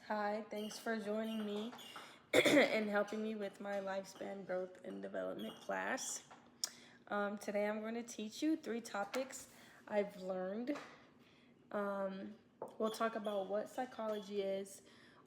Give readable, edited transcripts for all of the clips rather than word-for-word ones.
Hi, thanks for joining me and helping me with my lifespan growth and development class. Today I'm going to teach you 3 topics I've learned. Um, we'll talk about what psychology is,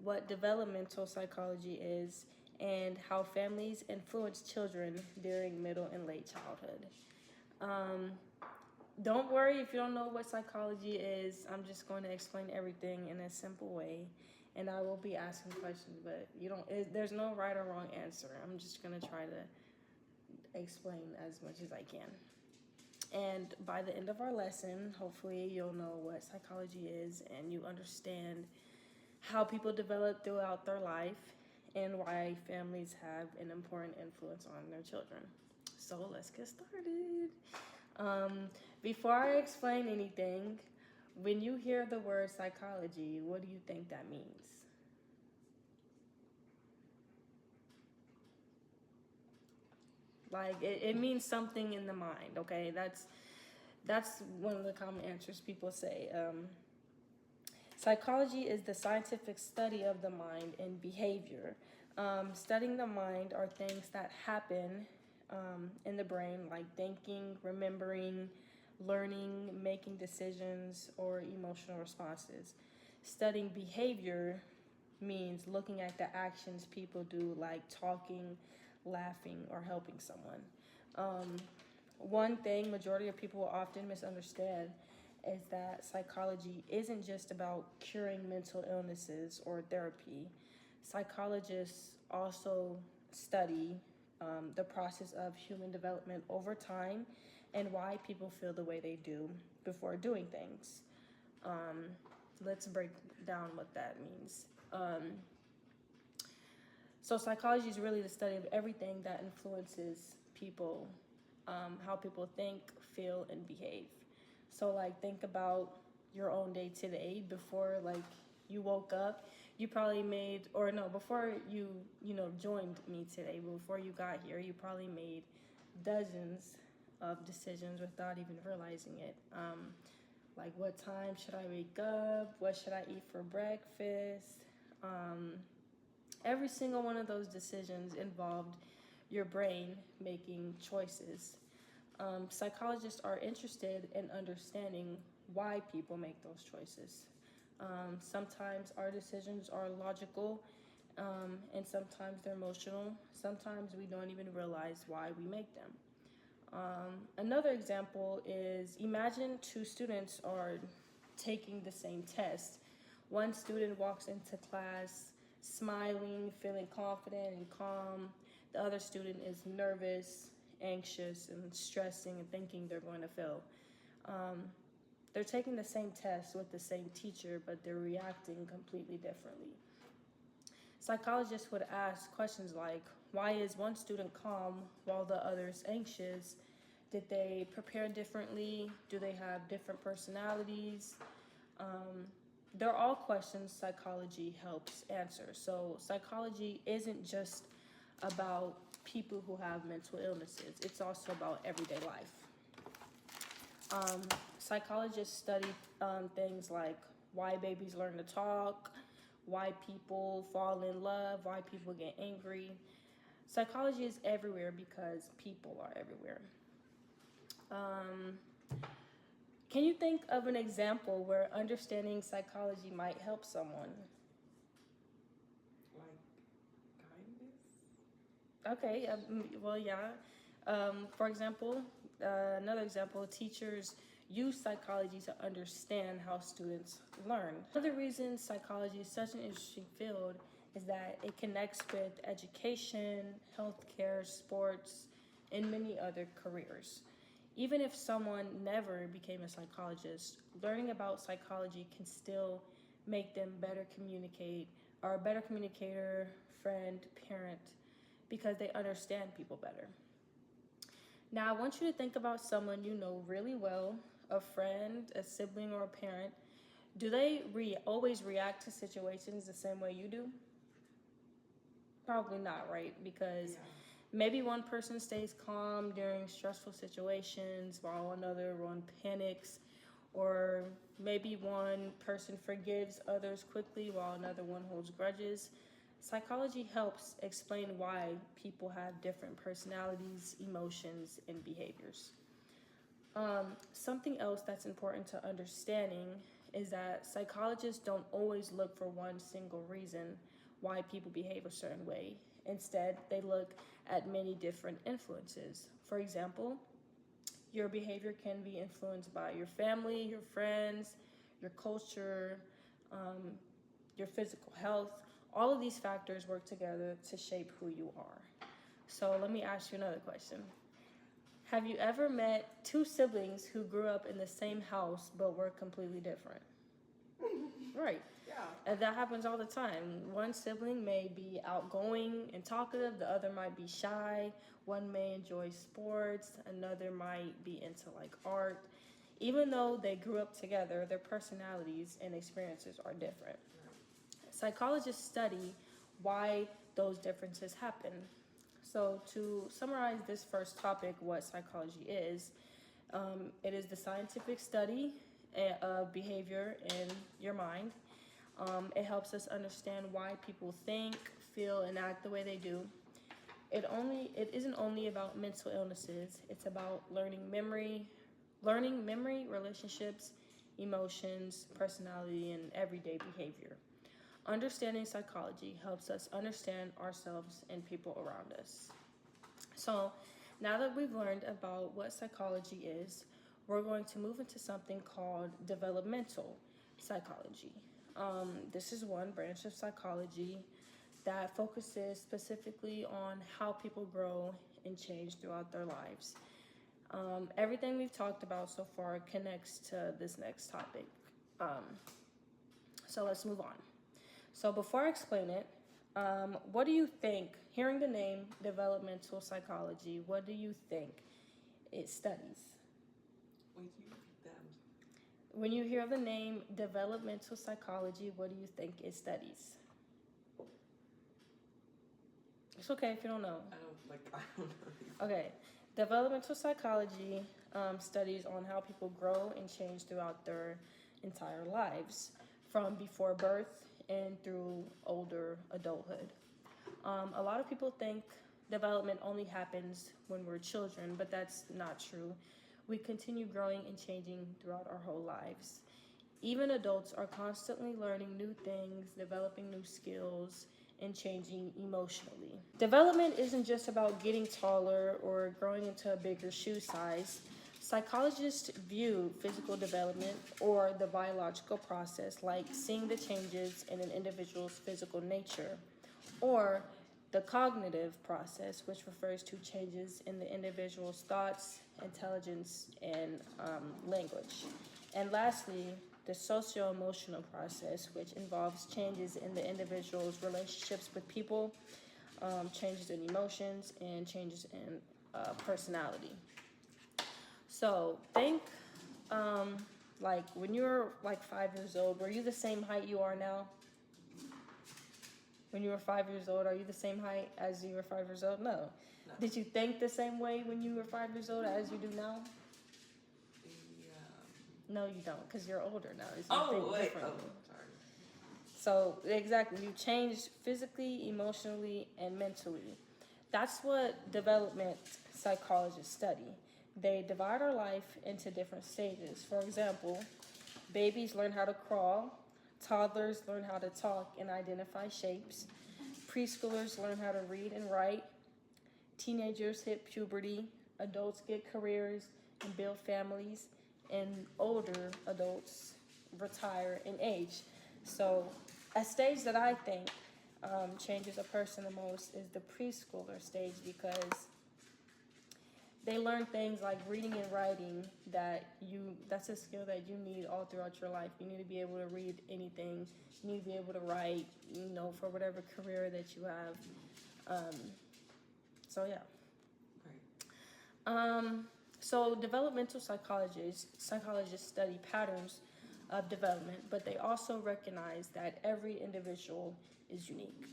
what developmental psychology is, and how families influence children during middle and late childhood. Um, don't worry if you don't know what psychology is. I'm just going to explain everything in a simple way, and I will be asking questions. But there's no right or wrong answer. I'm just going to try to explain as much as I can. And by the end of our lesson, hopefully you'll know what psychology is and you understand how people develop throughout their life and why families have an important influence on their children. So let's get started. Um, Before I explain anything, when you hear the word psychology, what do you think that means? Like it means something in the mind, okay? That's one of the common answers people say. Psychology is the scientific study of the mind and behavior. Studying the mind are things that happen in the brain, like thinking, remembering, learning, making decisions, or emotional responses. Studying behavior means looking at the actions people do, like talking, laughing, or helping someone. Um, One thing majority of people will often misunderstand is that psychology isn't just about curing mental illnesses or therapy. Psychologists also study the process of human development over time and why people feel the way they do before doing things. Um, let's break down what that means. So psychology is really the study of everything that influences people, how people think, feel, and behave. So like think about your own day to day before like you woke up. You probably made, or no, before you joined me today, before you got here, you probably made dozens of decisions without even realizing it. Like what time should I wake up? What should I eat for breakfast? Every single one of those decisions involved your brain making choices. Psychologists are interested in understanding why people make those choices. Sometimes our decisions are logical, and sometimes they're emotional. Sometimes we don't even realize why we make them. Another example is imagine 2 students are taking the same test. One student walks into class smiling, feeling confident and calm. The other student is nervous, anxious, and stressing and thinking they're going to fail. Um, they're taking the same test with the same teacher, but they're reacting completely differently. Psychologists would ask questions like, why is one student calm while the other is anxious? Did they prepare differently? Do they have different personalities? They're all questions psychology helps answer. So psychology isn't just about people who have mental illnesses. It's also about everyday life. Um, Psychologists study things like why babies learn to talk, why people fall in love, why people get angry. Psychology is everywhere because people are everywhere. Um, can you think of an example where understanding psychology might help someone? Like kindness. Okay, well, yeah. For example, another example, teachers use psychology to understand how students learn. Another reason psychology is such an interesting field is that it connects with education, healthcare, sports, and many other careers. Even if someone never became a psychologist, learning about psychology can still make them better communicate, or a better communicator, friend, parent, because they understand people better. Now, I want you to think about someone you know really well, a friend, a sibling, or a parent. Do they always react to situations the same way you do? Probably not, right? Because Yeah. maybe one person stays calm during stressful situations while another one panics, or maybe one person forgives others quickly while another one holds grudges. Psychology helps explain why people have different personalities, emotions, and behaviors. Something else that's important to understanding is that psychologists don't always look for one single reason why people behave a certain way. Instead, they look at many different influences. For example, your behavior can be influenced by your family, your friends, your culture, um, your physical health. All of these factors work together to shape who you are. So let me ask you another question. Have you ever met two siblings who grew up in the same house but were completely different? Right. Yeah. And that happens all the time. One sibling may be outgoing and talkative, the other might be shy, one may enjoy sports, another might be into like art. Even though they grew up together, their personalities and experiences are different. Psychologists study why those differences happen. So, to summarize this first topic, what psychology is, it is the scientific study of behavior in your mind. It helps us understand why people think, feel, and act the way they do. It isn't only about mental illnesses. It's about learning memory, relationships, emotions, personality, and everyday behavior. Understanding psychology helps us understand ourselves and people around us. So, now that we've learned about what psychology is, we're going to move into something called developmental psychology. This is one branch of psychology that focuses specifically on how people grow and change throughout their lives. Everything we've talked about so far connects to this next topic. Um, so let's move on. So before I explain it, what do you think, hearing the name developmental psychology, what do you think it studies? Wait, you repeat that. When you hear the name developmental psychology, what do you think it studies? It's okay if you don't know. I don't know. Okay, developmental psychology studies on how people grow and change throughout their entire lives, from before birth and through older adulthood. A lot of people think development only happens when we're children, but that's not true. We continue growing and changing throughout our whole lives. Even adults are constantly learning new things, developing new skills, and changing emotionally. Development isn't just about getting taller or growing into a bigger shoe size. Psychologists view physical development or the biological process like seeing the changes in an individual's physical nature, or the cognitive process, which refers to changes in the individual's thoughts, intelligence, and language. And lastly, the socio-emotional process, which involves changes in the individual's relationships with people, changes in emotions, and changes in personality. So think like when you were like 5 years old, were you the same height you are now? When you were 5 years old, are you the same height as you were 5 years old? No. No. Did you think the same way when you were 5 years old as you do now? No, you don't, because you're older now. So you think wait. differently. Sorry. So exactly, you changed physically, emotionally, and mentally. That's what development psychologists study. They divide our life into different stages. For example, babies learn how to crawl, toddlers learn how to talk and identify shapes, preschoolers learn how to read and write, teenagers hit puberty, adults get careers and build families, and older adults retire and age. So, a stage that I think changes a person the most is the preschooler stage, because they learn things like reading and writing that's a skill that you need all throughout your life. You need to be able to read anything. You need to be able to write, for whatever career that you have. So yeah. Right. So developmental psychologists study patterns of development, but they also recognize that every individual is unique.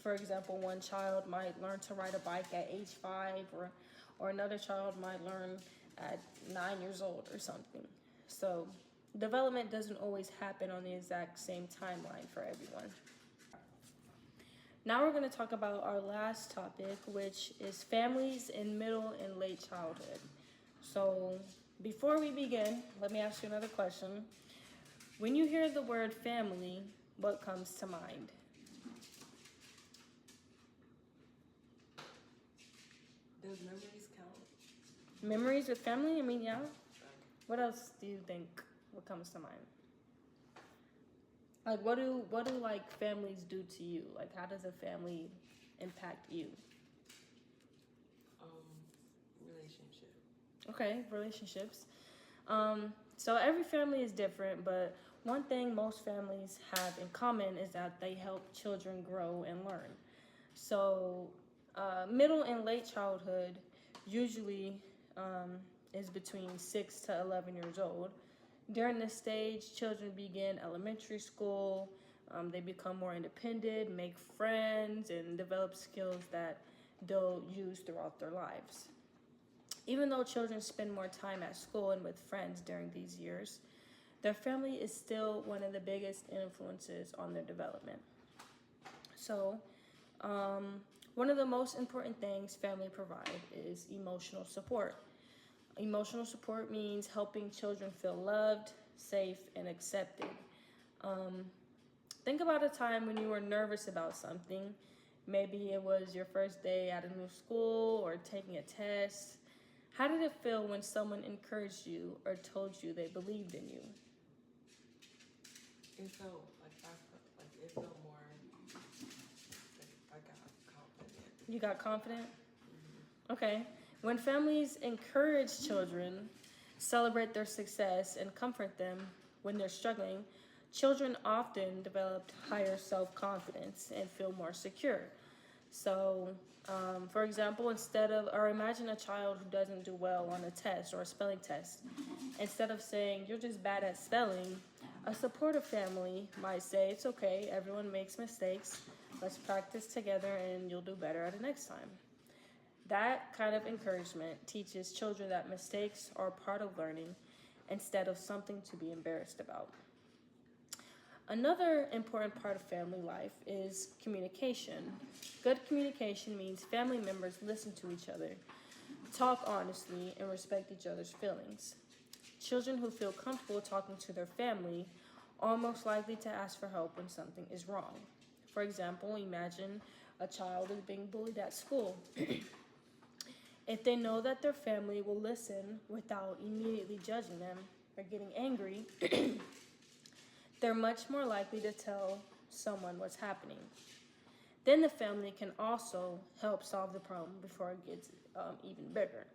For example, one child might learn to ride a bike at age 5, or another child might learn at 9 years old or something. So development doesn't always happen on the exact same timeline for everyone. Now we're going to talk about our last topic, which is families in middle and late childhood. So before we begin, let me ask you another question. When you hear the word family, what comes to mind? Does memories count? Memories with family? I mean, yeah. Okay. What else do you think? What comes to mind? Like, what do like families do to you? Like, how does a family impact you? Relationship. Okay, relationships. So every family is different, but one thing most families have in common is that they help children grow and learn. So, middle and late childhood usually is between 6 to 11 years old. During this stage, children begin elementary school. They become more independent, make friends, and develop skills that they'll use throughout their lives. Even though children spend more time at school and with friends during these years, their family is still one of the biggest influences on their development. So, one of the most important things family provide is emotional support. Emotional support means helping children feel loved, safe, and accepted. Think about a time when you were nervous about something. Maybe it was your first day at a new school or taking a test. How did it feel when someone encouraged you or told you they believed in you? It felt it felt more like I got confident. You got confident? Okay. When families encourage children, celebrate their success, and comfort them when they're struggling, children often develop higher self-confidence and feel more secure. So, for example, imagine a child who doesn't do well on a test or a spelling test. Instead of saying, you're just bad at spelling, a supportive family might say, it's okay, everyone makes mistakes. Let's practice together and you'll do better at the next time. That kind of encouragement teaches children that mistakes are part of learning instead of something to be embarrassed about. Another important part of family life is communication. Good communication means family members listen to each other, talk honestly, and respect each other's feelings. Children who feel comfortable talking to their family are most likely to ask for help when something is wrong. For example, imagine a child is being bullied at school. If they know that their family will listen without immediately judging them or getting angry, they're much more likely to tell someone what's happening. Then the family can also help solve the problem before it gets even bigger.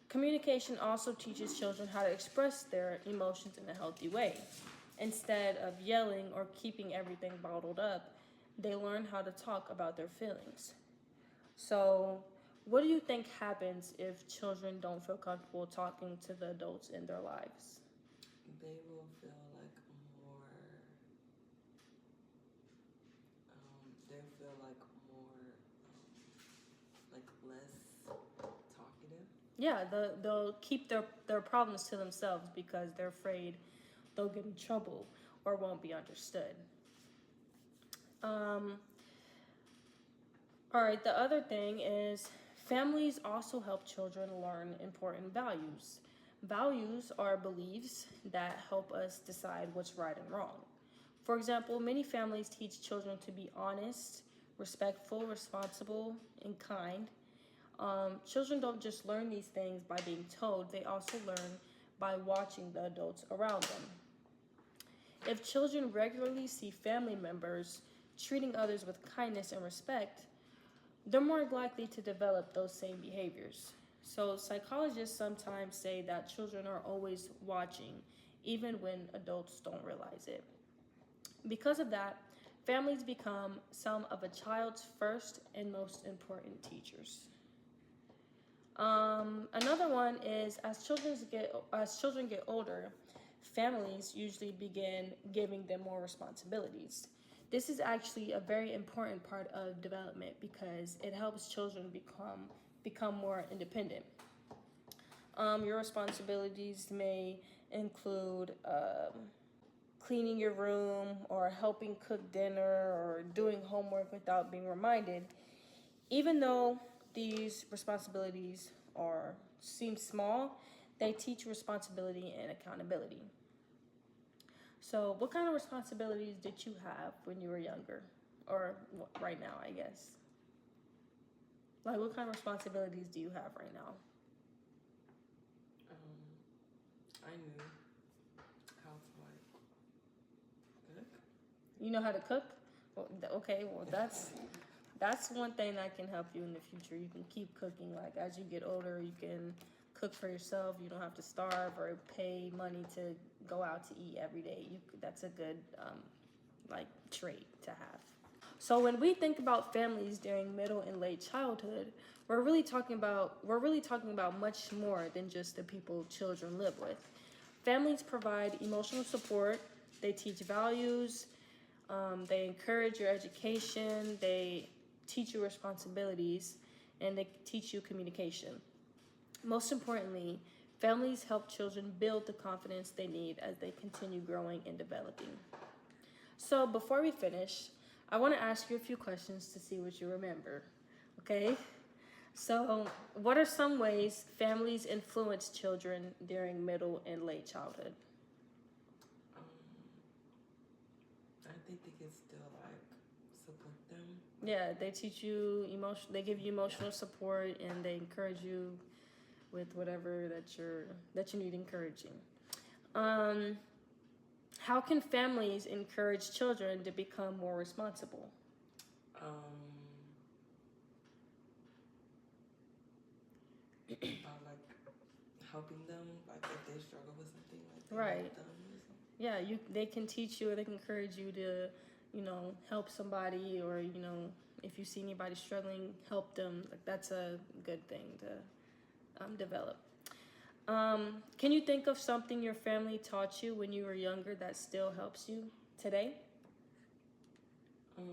Communication also teaches children how to express their emotions in a healthy way. Instead of yelling or keeping everything bottled up, they learn how to talk about their feelings. So, what do you think happens if children don't feel comfortable talking to the adults in their lives? They will feel like more. They feel like more, less talkative. Yeah, they'll keep their problems to themselves because they're afraid they'll get in trouble or won't be understood. All right, the other thing is families also help children learn important values. Values are beliefs that help us decide what's right and wrong. For example, many families teach children to be honest, respectful, responsible, and kind. Children don't just learn these things by being told, they also learn by watching the adults around them. If children regularly see family members treating others with kindness and respect, they're more likely to develop those same behaviors. So psychologists sometimes say that children are always watching, even when adults don't realize it. Because of that, families become some of a child's first and most important teachers. Another one is as children get older, families usually begin giving them more responsibilities. This is actually a very important part of development because it helps children become more independent. Your responsibilities may include cleaning your room or helping cook dinner or doing homework without being reminded. Even though these responsibilities seem small, they teach responsibility and accountability. So, what kind of responsibilities did you have when you were younger, or right now, I guess? Like, what kind of responsibilities do you have right now? I knew how to like cook. You know how to cook? Well, okay, well that's one thing that can help you in the future. You can keep cooking. Like as you get older, you can cook for yourself. You don't have to starve or pay money to go out to eat every day. That's a good like trait to have. So when we think about families during middle and late childhood, we're really talking about much more than just the people children live with. Families provide emotional support. They teach values. They encourage your education. They teach you responsibilities, and they teach you communication. Most importantly, families help children build the confidence they need as they continue growing and developing. So before we finish, I want to ask you a few questions to see what you remember. Okay? So, what are some ways families influence children during middle and late childhood? I think they can still like support them. Yeah, they teach you emotion. They give you emotional support, and they encourage you with whatever that you need encouraging. How can families encourage children to become more responsible? About like helping them, like if they struggle with something, like they Right. help them or something. Yeah, they can teach you, or they can encourage you to, help somebody, or if you see anybody struggling, help them. Like that's a good thing to develop. Can you think of something your family taught you when you were younger that still helps you today? By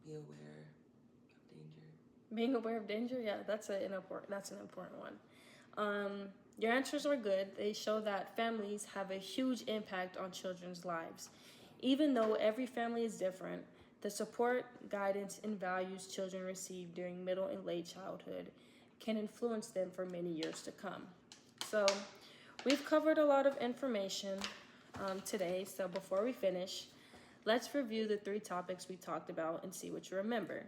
be aware of danger. Being aware of danger, yeah, that's an important one. Your answers are good. They show that families have a huge impact on children's lives. Even though every family is different, the support, guidance, and values children receive during middle and late childhood can influence them for many years to come. So, we've covered a lot of information today. So, before we finish, let's review the 3 topics we talked about and see what you remember.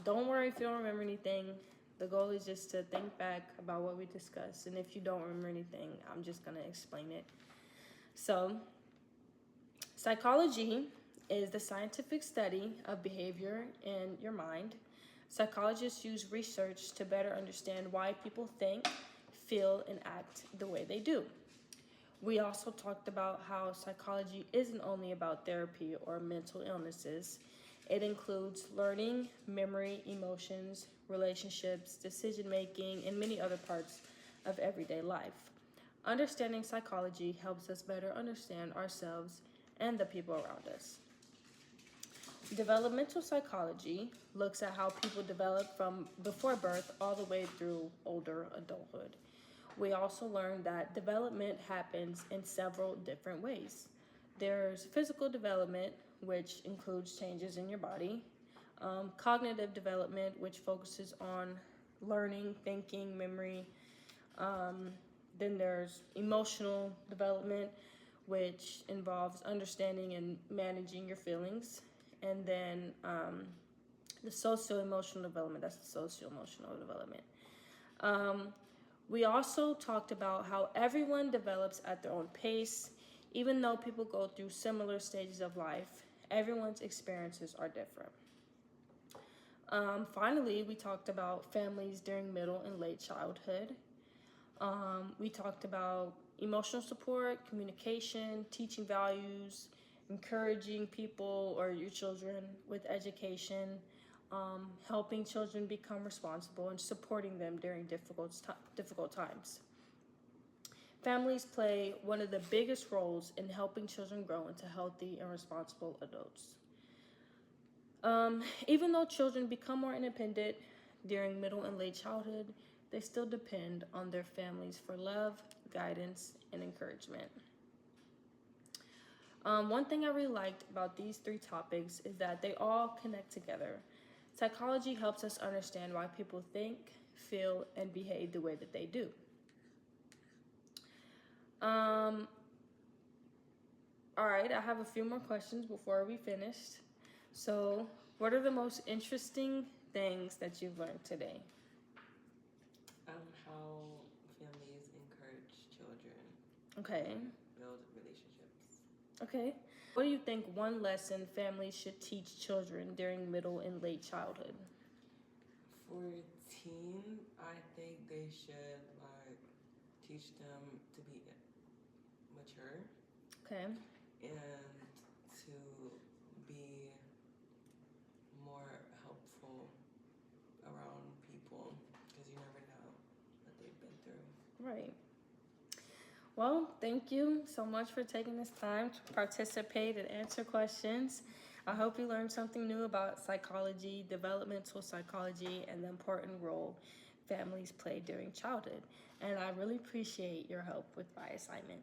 Don't worry if you don't remember anything. The goal is just to think back about what we discussed. And if you don't remember anything, I'm just going to explain it. So, psychology is the scientific study of behavior in your mind. Psychologists use research to better understand why people think, feel, and act the way they do. We also talked about how psychology isn't only about therapy or mental illnesses. It includes learning, memory, emotions, relationships, decision making, and many other parts of everyday life. Understanding psychology helps us better understand ourselves and the people around us. Developmental psychology looks at how people develop from before birth all the way through older adulthood. We also learned that development happens in several different ways. There's physical development, which includes changes in your body, cognitive development, which focuses on learning, thinking, memory. Then there's emotional development, which involves understanding and managing your feelings. And then the socio-emotional development, that's the socio-emotional development. We also talked about how everyone develops at their own pace. Even though people go through similar stages of life, everyone's experiences are different. Finally, we talked about families during middle and late childhood. We talked about emotional support, communication, teaching values, encouraging people or your children with education, helping children become responsible, and supporting them during difficult times. Families play one of the biggest roles in helping children grow into healthy and responsible adults. Even though children become more independent during middle and late childhood, they still depend on their families for love, guidance, and encouragement. One thing I really liked about these 3 topics is that they all connect together. Psychology helps us understand why people think, feel, and behave the way that they do. All right, I have a few more questions before we finish. So, what are the most interesting things that you've learned today? How families encourage children Okay. build relationships. Okay. What do you think one lesson families should teach children during middle and late childhood? For teen, I think they should teach them to be mature Okay. and to be more helpful around people because you never know what they've been through. Right. Well, thank you so much for taking this time to participate and answer questions. I hope you learned something new about psychology, developmental psychology, and the important role families play during childhood. And I really appreciate your help with my assignment.